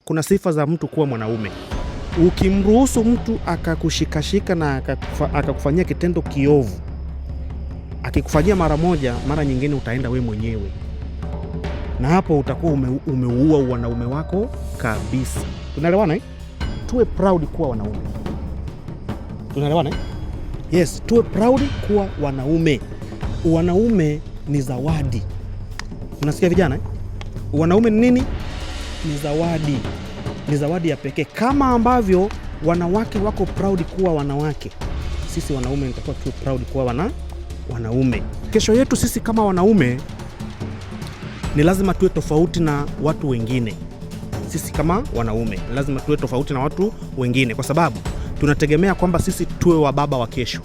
kuna sifa za mtu kuwa mwanaume. Ukimruhusu mtu akakushikashika na akakufanyia kitendo kiovu, akikufanyia mara moja, mara nyingine utaenda we mwenyewe, na hapo utakuwa umeua wanaume wako kabisa. Tunaelewana eh? Tuwe proud kuwa wanaume. Tunaelewana eh? Yes, tuwe proud kuwa wanaume. Wanaume ni zawadi. Unasikia vijana eh? Wanaume ni nini? Ni zawadi. Ni zawadi ya pekee. Kama ambavyo wanawake wako proud kuwa wanawake, sisi wanaume nitakuwa tuwe proud kuwa wanaume. Kesho yetu sisi kama wanaume ni lazima tuwe tofauti na watu wengine. Sisi kama wanaume ni lazima tuwe tofauti na watu wengine, kwa sababu tunategemea kwamba sisi tuwe wa baba wa kesho.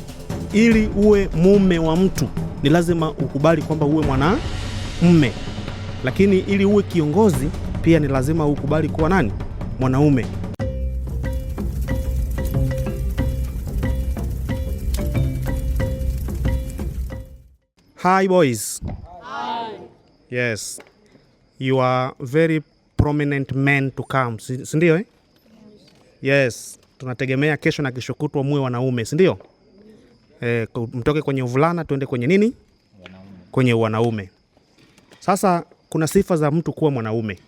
Ili uwe mume wa mtu ni lazima ukubali kwamba uwe mwanamume, lakini ili uwe kiongozi pia ni lazima ukubali kuwa nani? Mwanaume. Hi boys. Hi. Yes. You are very prominent men to come. Si ndio eh? Yes. Tunategemea kesho na kesho kutwa muwe wanaume, si ndio? Mtoke kwenye uvulana tuende kwenye nini? Wanaume. Kwenye wanaume. Sasa kuna sifa za mtu kuwa mwanaume.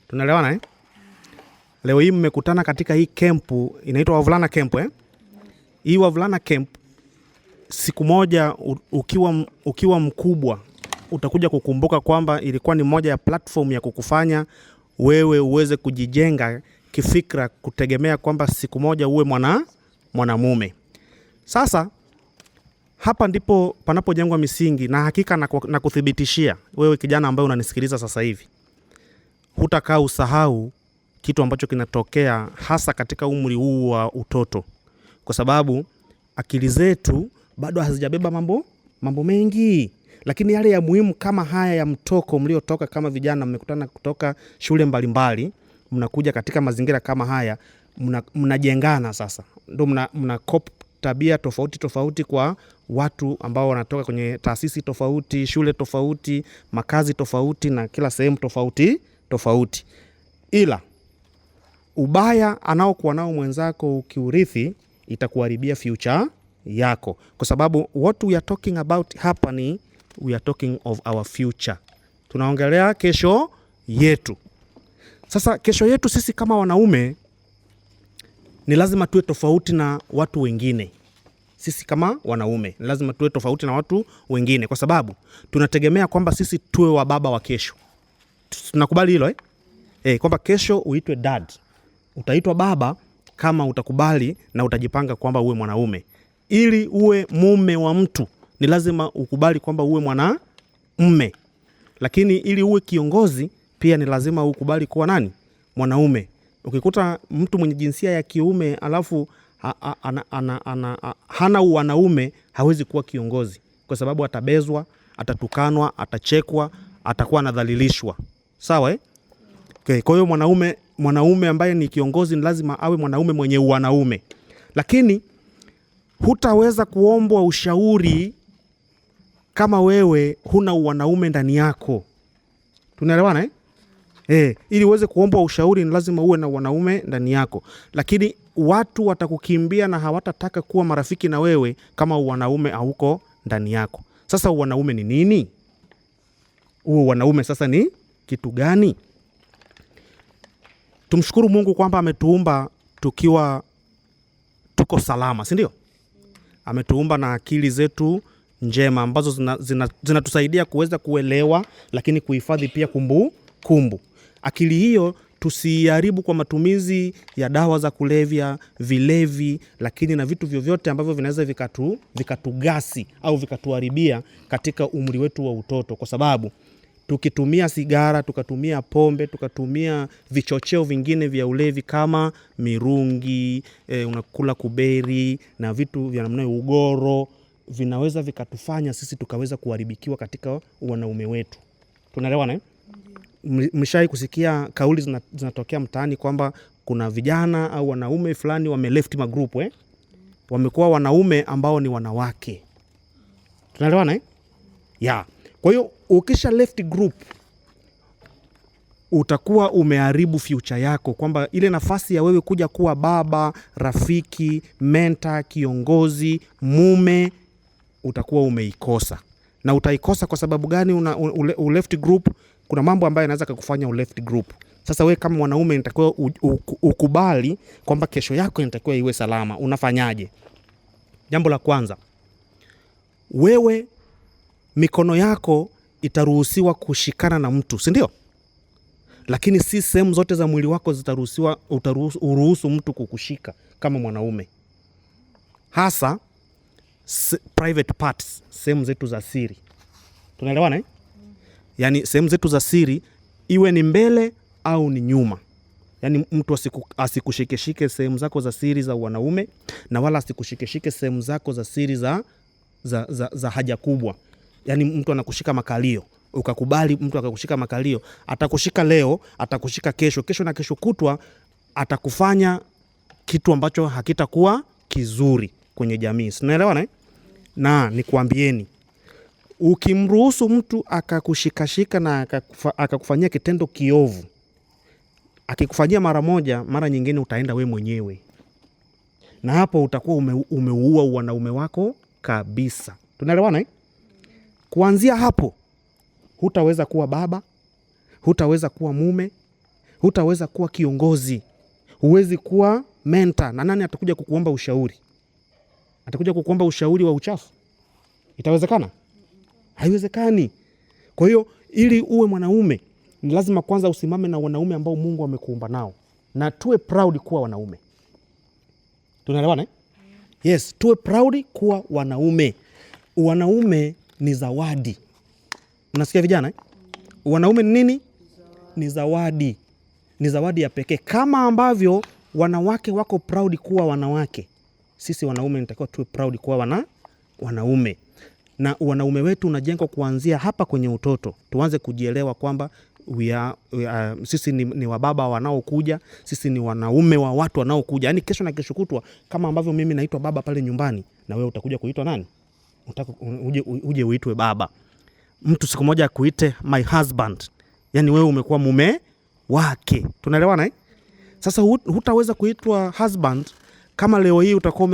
Tunaelewana eh? Leo hii mmekutana katika hii kempu inaitwa wavulana camp eh? Hii wavulana camp, siku moja ukiwa mkubwa utakuja kukumbuka kwamba ilikuwa ni moja ya platform ya kukufanya wewe uweze kujijenga kifikra, kutegemea kwamba siku moja uwe mwanamume. Sasa hapa ndipo panapojengwa misingi, na hakika na kuthibitishia wewe kijana ambaye unanisikiliza sasa hivi, hutakaa usahau kitu ambacho kinatokea hasa katika umri huu wa utoto, kwa sababu akili zetu bado hazijabeba mambo mengi, lakini yale ya muhimu kama haya ya mtoko mliotoka kama vijana, mmekutana kutoka shule mbalimbali, mnakuja katika mazingira kama haya, mnajengana sasa, ndio mnakop tabia tofauti kwa watu ambao wanatoka kwenye taasisi tofauti, shule tofauti, makazi tofauti, na kila sehemu tofauti. Ila ubaya anaokuwa nao mwenzako ukiurithi itakuharibia future yako, kwa sababu what we are talking about hapa ni we are talking of our future. Tunaongelea kesho yetu. Sasa kesho yetu sisi kama wanaume ni lazima tuwe tofauti na watu wengine. Sisi kama wanaume ni lazima tuwe tofauti na watu wengine, kwa sababu tunategemea kwamba sisi tuwe wa baba wa kesho. Tunakubali hilo eh? Kwamba kesho uitwe dad. Utaitwa baba kama utakubali na utajipanga kwamba uwe mwanaume. Ili uwe mume wa mtu ni lazima ukubali kwamba uwe mwanamume, lakini ili uwe kiongozi pia ni lazima ukubali kuwa nani? Mwanaume. Ukikuta mtu mwenye jinsia ya kiume alafu hana wanaume, hawezi kuwa kiongozi, kwa sababu atabezwa, atatukanwa, atachekwa, atakuwa anadhalilishwa. Sawa eh? Okay, kwa hiyo mwanaume ambaye ni kiongozi ni lazima awe mwanaume mwenye wanaume. Lakini hutaweza kuombwa ushauri kama wewe huna wanaume ndani yako. Tunaelewana eh? Ili uweze kuombwa ushauri ni lazima uwe na wanaume ndani yako. Lakini watu watakukimbia na hawatataka kuwa marafiki na wewe kama wanaume hauko ndani yako. Sasa wanaume ni nini? Wanaume sasa ni kitu gani? Tumshukuru Mungu kwamba ametuumba tukiwa tuko salama, si ndio? Ametuumba na akili zetu njema ambazo zinatusaidia kuweza kuelewa, lakini kuhifadhi pia kumbu. Akili hiyo tusiharibu kwa matumizi ya dawa za kulevya, vilevi, lakini na vitu vyovyote ambavyo vinaweza vikatugasi au vikatuharibia katika umri wetu wa utoto, kwa sababu tukitumia sigara, tukatumia pombe, tukatumia vichocheo vingine vya ulevi kama mirungi, unakula kuberi na vitu vya namna ugoro, vinaweza vikatufanya sisi tukaweza kuharibikiwa katika wanaume wetu. Tunaelewana eh? Mshai kusikia kauli zinatokea mtaani kwamba kuna vijana au wanaume fulani wame left ma group wamekuwa wanaume ambao ni wanawake. Tunaelewana eh? Yeah. Kwa hiyo ukisha left group utakuwa umeharibu future yako, kwamba ile nafasi ya wewe kuja kuwa baba, rafiki, mentor, kiongozi, mume, utakuwa umeikosa. Na utaikosa kwa sababu gani? Left group. Kuna mambo ambayo yanaweza kukufanya left group. Sasa wewe kama mwanaume inatakiwa ukubali kwamba kesho yako inatakiwa iwe salama. Unafanyaje? Jambo la kwanza, wewe mikono yako itaruhusiwa kushikana na mtu, si ndio? Lakini si sehemu zote za mwili wako zitaruhusiwa, uruhusu mtu kukushika kama mwanaume. Hasa private parts, sehemu zetu za siri. Tunaelewana eh? Yaani sehemu zetu za siri, iwe ni mbele au ni nyuma. Yaani mtu asikushikeshike sehemu zako za siri za wanaume, na wala asikushikeshike sehemu zako za siri za haja kubwa. Yaani mtu anakushika makalio, ukakubali mtu akakushika makalio, atakushika leo, atakushika kesho na kesho kutwa, atakufanya kitu ambacho hakitakuwa kizuri kwenye jamii. Unaelewana eh? Na nikuambieni, ukimruhusu mtu akakushikashika na akakufanyia kitendo kiovu, akikufanyia mara moja, mara nyingine utaenda we mwenyewe, na hapo utakuwa umeuua wanaume wako kabisa. Tunaelewana eh? Kuanzia hapo hutaweza kuwa baba, hutaweza kuwa mume, hutaweza kuwa kiongozi, huwezi kuwa mentor. Na nani atakuja kukuomba ushauri? Atakuja kukuomba ushauri wa uchafu? Itawezekana? Haiwezekani. Kwa hiyo ili uwe mwanaume, ni lazima kwanza usimame na wanaume ambao Mungu amekuumba nao, na tuwe proud kuwa wanaume. Tunaelewana eh? Yes, tuwe proud kuwa wanaume. Wanaume ni zawadi. Unasikia vijana eh? Wanaume ni nini? Ni zawadi. Ni zawadi ya pekee. Kama ambavyo wanawake wako proud kuwa wanawake, sisi wanaume nitakiwa tuwe proud kuwa wanaume. Na wanaume wetu unajengwa kuanzia hapa kwenye utoto. Tuanze kujielewa kwamba sisi ni wababa wanaokuja, sisi ni wanaume wa watu wanaokuja. Yaani kesho na kesho kutwa, kama ambavyo mimi naitwa baba pale nyumbani, na wewe utakuja kuitwa nani? Uje uitwe baba. Mtu siku moja kuite my husband, yaani wewe umekuwa mume wake. Tunaelewana eh? Sasa hutaweza kuitwa husband kama leo hii utakuwa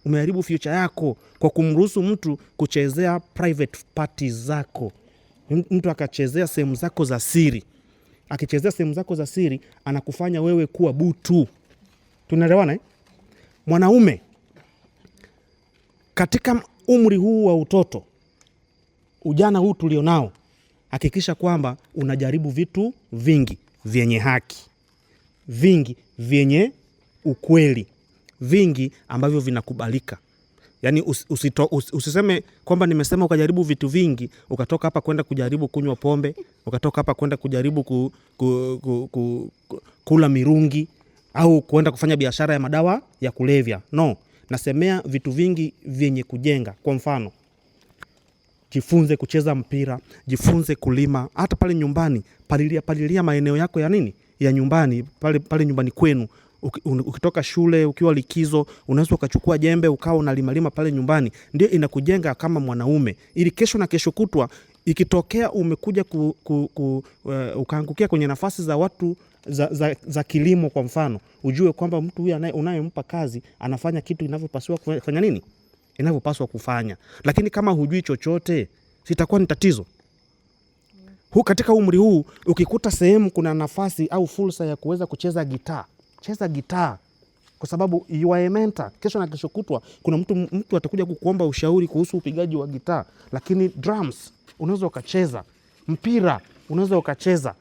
umeharibu future yako kwa kumruhusu mtu kuchezea private parties zako. Mtu akachezea sehemu zako za siri. Akichezea sehemu zako za siri, anakufanya wewe kuwa butu. Tunaelewana eh? Mwanaume katika umri huu wa utoto, ujana huu tulionao, hakikisha kwamba unajaribu vitu vingi vyenye haki, vingi vyenye ukweli, vingi ambavyo vinakubalika. Yaani usiseme kwamba nimesema ukajaribu vitu vingi, ukatoka hapa kwenda kujaribu kunywa pombe, ukatoka hapa kwenda kujaribu kula mirungi, au kwenda kufanya biashara ya madawa ya kulevya. No, nasemea vitu vingi vyenye kujenga. Kwa mfano, jifunze kucheza mpira, jifunze kulima. Hata pale nyumbani, palilia maeneo yako ya nini? Ya nyumbani, pale nyumbani kwenu. Ukitoka shule, ukiwa likizo, unaweza ukachukua jembe ukawa unalima pale nyumbani. Ndio inakujenga kama mwanaume, ili kesho na kesho kutwa ikitokea umekuja ukaangukia kwenye nafasi za watu za kilimo kwa mfano, ujue kwamba mtu huyu unayempa kazi anafanya kitu inavyopaswa kufanya nini? Inavyopaswa kufanya. Lakini kama hujui chochote, sitakuwa ni tatizo. Katika umri huu ukikuta sehemu kuna nafasi au fursa ya kuweza kucheza gitaa, cheza gitaa, kwa sababu you are a mentor. Kesho na kesho kutwa kuna mtu atakuja kukuomba ushauri kuhusu upigaji wa gitaa. Lakini drums unaweza ukacheza, mpira unaweza ukacheza.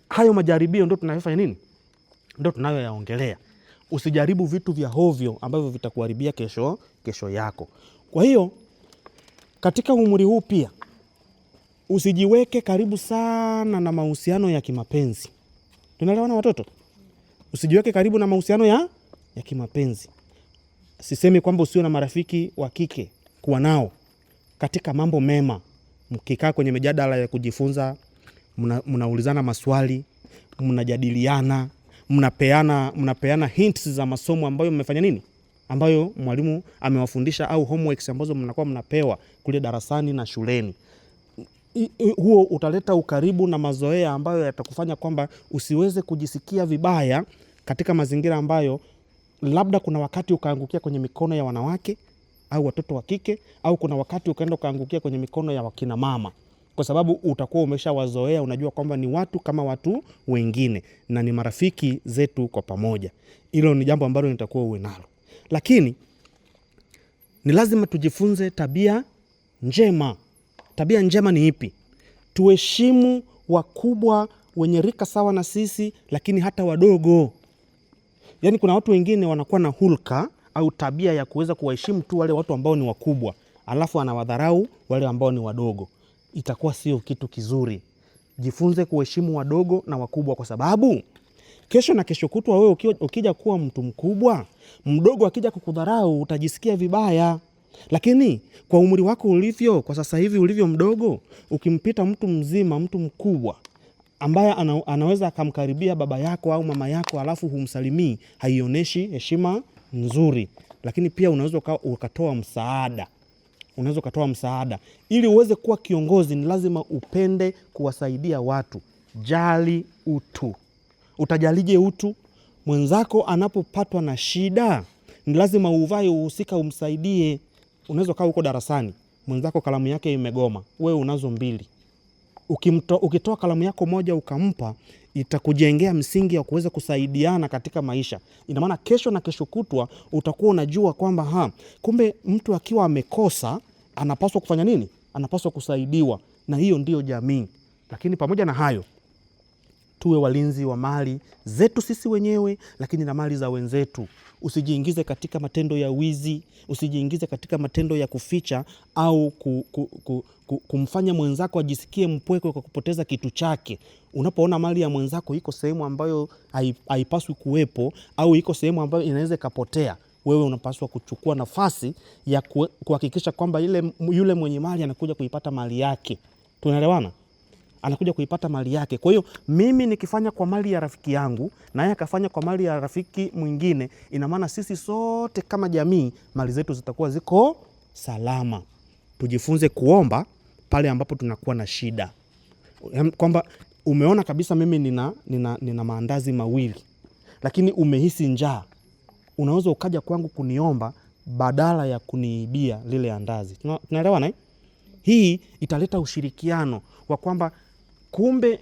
Hayo majaribio ndio tunayofanya nini? Ndio tunayoyaongelea. Usijaribu vitu vya hovyo ambavyo vitakuharibia kesho yako. Kwa hiyo katika umri huu pia usijiweke karibu sana na mahusiano ya kimapenzi. Tunaelewana watoto? Usijiweke karibu na mahusiano ya kimapenzi. Sisemi kwamba usiwe na marafiki wa kike, kuwa nao katika mambo mema. Mkikaa kwenye mijadala ya kujifunza, mnaulizana maswali, mnajadiliana, mnapeana hints za masomo ambayo mmefanya nini? Ambayo mwalimu amewafundisha, au homeworks ambazo mnakuwa mnapewa kule darasani na shuleni. huo utaleta ukaribu na mazoea ambayo yatakufanya kwamba usiweze kujisikia vibaya katika mazingira ambayo labda kuna wakati ukaangukia kwenye mikono ya wanawake au watoto wa kike, au kuna wakati ukaenda ukaangukia kwenye mikono ya wakina mama, kwa sababu utakuwa umeshawazoea, unajua kwamba ni watu kama watu wengine na ni marafiki zetu kwa pamoja. Hilo ni jambo ambalo nitakuwa uwe nalo. Lakini ni lazima tujifunze tabia njema. Tabia njema ni ipi? Tuheshimu wakubwa wenye rika sawa na sisi, lakini hata wadogo. Yaani kuna watu wengine wanakuwa na hulka au tabia ya kuweza kuwaheshimu tu wale watu ambao ni wakubwa, alafu anawadharau wale ambao ni wadogo. Itakuwa sio kitu kizuri. Jifunze kuheshimu wadogo na wakubwa, kwa sababu kesho na kesho kutwa wewe ukija kuwa mtu mkubwa, mdogo akija kukudharau utajisikia vibaya. Lakini kwa umri wako ulivyo, kwa sasa hivi ulivyo mdogo, ukimpita mtu mzima, mtu mkubwa ambaye anaweza akamkaribia baba yako au mama yako alafu humsalimii, haionyeshi heshima nzuri. Lakini pia unaweza ukatoa msaada. Unaweza ukatoa msaada. Ili uweze kuwa kiongozi ni lazima upende kuwasaidia watu. Jali utu. Utajalije utu? Mwenzako anapopatwa na shida, ni lazima uvae uhusika umsaidie. Unaweza kaa huko darasani, mwenzako kalamu yake imegoma, wewe unazo 2. Ukitoa kalamu yako moja ukampa, itakujengea msingi wa kuweza kusaidiana katika maisha. Ina maana kesho na kesho kutwa utakuwa unajua kwamba kumbe mtu akiwa amekosa anapaswa kufanya nini? Anapaswa kusaidiwa, na hiyo ndio jamii. Lakini pamoja na hayo, tuwe walinzi wa mali zetu sisi wenyewe, lakini na mali za wenzetu. Usijiingize katika matendo ya wizi, usijiingize katika matendo ya kuficha au kumfanya mwenzako ajisikie mpweke kwa kupoteza kitu chake. Unapoona mali ya mwenzako iko sehemu ambayo haipaswi kuwepo au iko sehemu ambayo inaweza kapotea, wewe unapaswa kuchukua nafasi ya kuhakikisha kwamba yule mwenye mali anakuja kuipata mali yake. Tunaelewana? Anakuja kuipata mali yake. Kwa hiyo mimi nikifanya kwa mali ya rafiki yangu na yeye akafanya kwa mali ya rafiki mwingine, ina maana sisi sote kama jamii mali zetu zitakuwa ziko salama. Tujifunze kuomba pale ambapo tunakuwa na shida. Kwamba umeona kabisa mimi nina maandazi 2, lakini umehisi njaa. Unaweza ukaja kwangu kuniomba badala ya kuniibia lile andazi. Tunaelewana? Hii italeta ushirikiano wa kwamba kumbe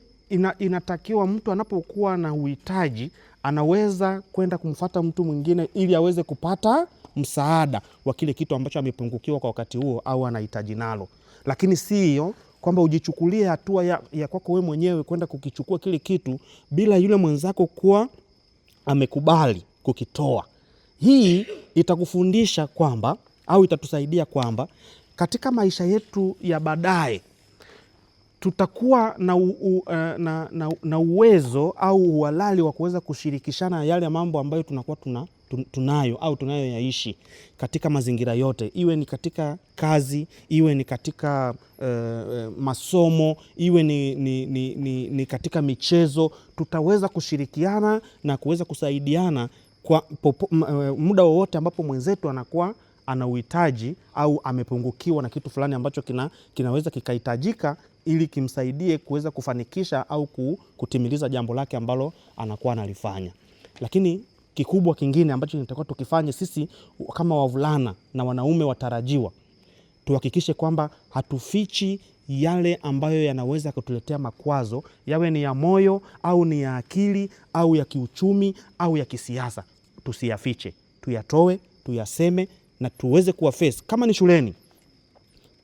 inatakiwa mtu anapokuwa na uhitaji anaweza kwenda kumfuata mtu mwingine ili aweze kupata msaada wa kile kitu ambacho amepungukiwa kwa wakati huo au anahitaji nalo. Lakini sio kwamba ujichukulie hatua ya kwako wewe mwenyewe kwenda kukichukua kile kitu bila yule mwenzako kuwa amekubali kukitoa. Hii itakufundisha kwamba au itatusaidia kwamba katika maisha yetu ya baadaye tutakuwa na uwezo au uhalali wa kuweza kushirikishana yale mambo ambayo tunakuwa tunayo au tunayoyaishi katika mazingira yote, iwe ni katika kazi, iwe ni katika masomo, iwe ni katika michezo. Tutaweza kushirikiana na kuweza kusaidiana kwa muda wowote ambapo mwenzetu anakuwa ana uhitaji au amepungukiwa na kitu fulani ambacho kinaweza kikahitajika ili kimsaidie kuweza kufanikisha au kutimiliza jambo lake ambalo anakuwa analifanya. Lakini kikubwa kingine ambacho tunatakiwa tukifanye sisi kama wavulana na wanaume watarajiwa, tuhakikishe kwamba hatufichi yale ambayo yanaweza kutuletea makwazo, yawe ni ya moyo au ni ya akili au ya kiuchumi au ya kisiasa. Tusiyafiche, tuyatoe, tuyaseme na tuweze kuwaface. Kama ni shuleni,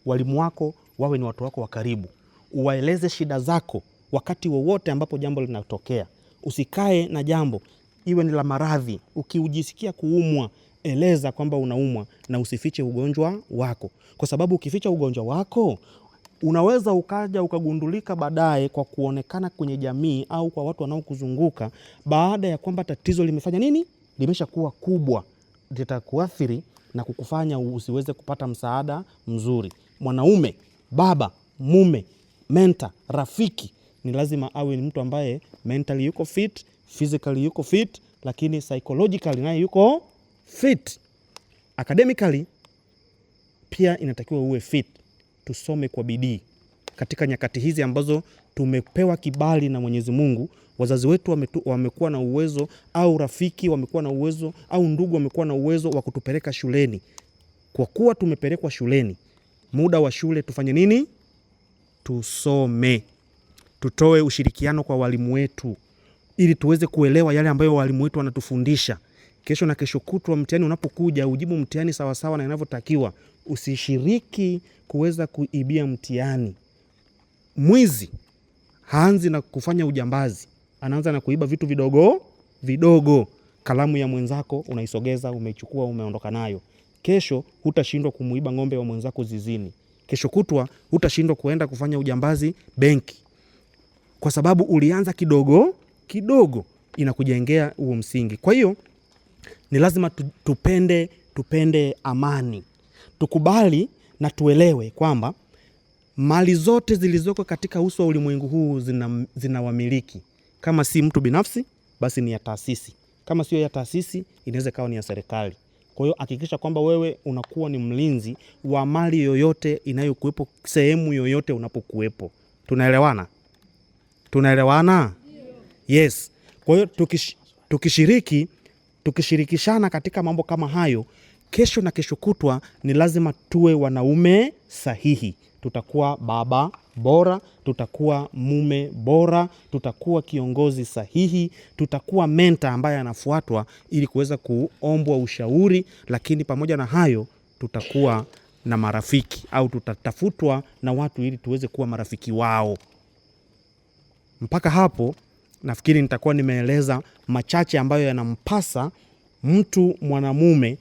walimu wako wawe ni watu wako wa karibu. Uwaeleze shida zako wakati wowote ambapo jambo linatokea. Usikae na jambo, iwe ni la maradhi, ukijisikia kuumwa, eleza kwamba unaumwa na usifiche ugonjwa wako. Kwa sababu ukificha ugonjwa wako, unaweza ukaja ukagundulika baadaye kwa kuonekana kwenye jamii au kwa watu wanaokuzunguka baada ya kwamba tatizo limefanya nini? Limeshakuwa kubwa. Litakuathiri na kukufanya usiweze kupata msaada mzuri. Mwanaume, baba, mume, mentor, rafiki ni lazima awe ni mtu ambaye mentally yuko fit, physically yuko fit, lakini psychologically naye yuko fit. Academically pia inatakiwa uwe fit. Tusome kwa bidii. katika nyakati hizi ambazo tumepewa kibali na Mwenyezi Mungu. Wazazi wetu wamekuwa na uwezo, au rafiki wamekuwa na uwezo, au ndugu wamekuwa na uwezo wa kutupeleka shuleni. Kwa kuwa tumepelekwa shuleni, muda wa shule tufanye nini? Tusome. Tutoe ushirikiano kwa walimu wetu ili tuweze kuelewa yale ambayo walimu wetu wanatufundisha. Kesho na kesho kutwa mtihani unapokuja, ujibu mtihani sawa sawa na inavyotakiwa. Usishiriki kuweza kuibia mtihani. Mwizi haanzi na kufanya ujambazi, anaanza na kuiba vitu vidogo vidogo. Kalamu ya mwenzako unaisogeza, umeichukua, umeondoka nayo. Kesho hutashindwa kumuiba ng'ombe wa mwenzako zizini. Kesho kutwa hutashindwa kuenda kufanya ujambazi benki, kwa sababu ulianza kidogo kidogo, inakujengea huo msingi. Kwa hiyo ni lazima tupende amani. Tukubali na tuelewe kwamba mali zote zilizoko katika uso wa ulimwengu huu zina wamiliki. Kama si mtu binafsi, basi ni ya taasisi. Kama sio ya taasisi, inaweza kawa ni ya serikali. Kwa hiyo hakikisha kwamba wewe unakuwa ni mlinzi wa mali yoyote inayokuwepo sehemu yoyote unapokuwepo. Tunaelewana? Tunaelewana? Yes. Kwa hiyo tukishirikishana katika mambo kama hayo, kesho na kesho kutwa ni lazima tuwe wanaume sahihi. Tutakuwa baba bora, tutakuwa mume bora, tutakuwa kiongozi sahihi, tutakuwa mentor ambaye anafuatwa ili kuweza kuombwa ushauri, lakini pamoja na hayo tutakuwa na marafiki, au tutatafutwa na watu ili tuweze kuwa marafiki wao. Mpaka hapo nafikiri nitakuwa nimeeleza machache ambayo yanampasa mtu mwanamume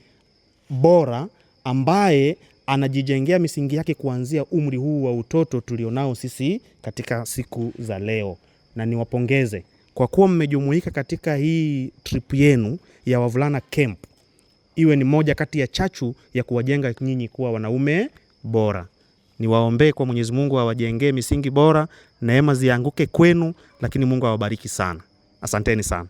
bora ambaye anajijengea misingi yake kuanzia umri huu wa utoto tulionao sisi katika siku za leo. Na niwapongeze kwa kuwa mmejumuika katika hii trip yenu ya Wavulana Camp. Iwe ni moja kati ya chachu ya kuwajenga nyinyi kuwa wanaume bora. Niwaombee kwa Mwenyezi Mungu awajengee misingi bora, neema zianguke kwenu, lakini Mungu awabariki sana. Asanteni sana.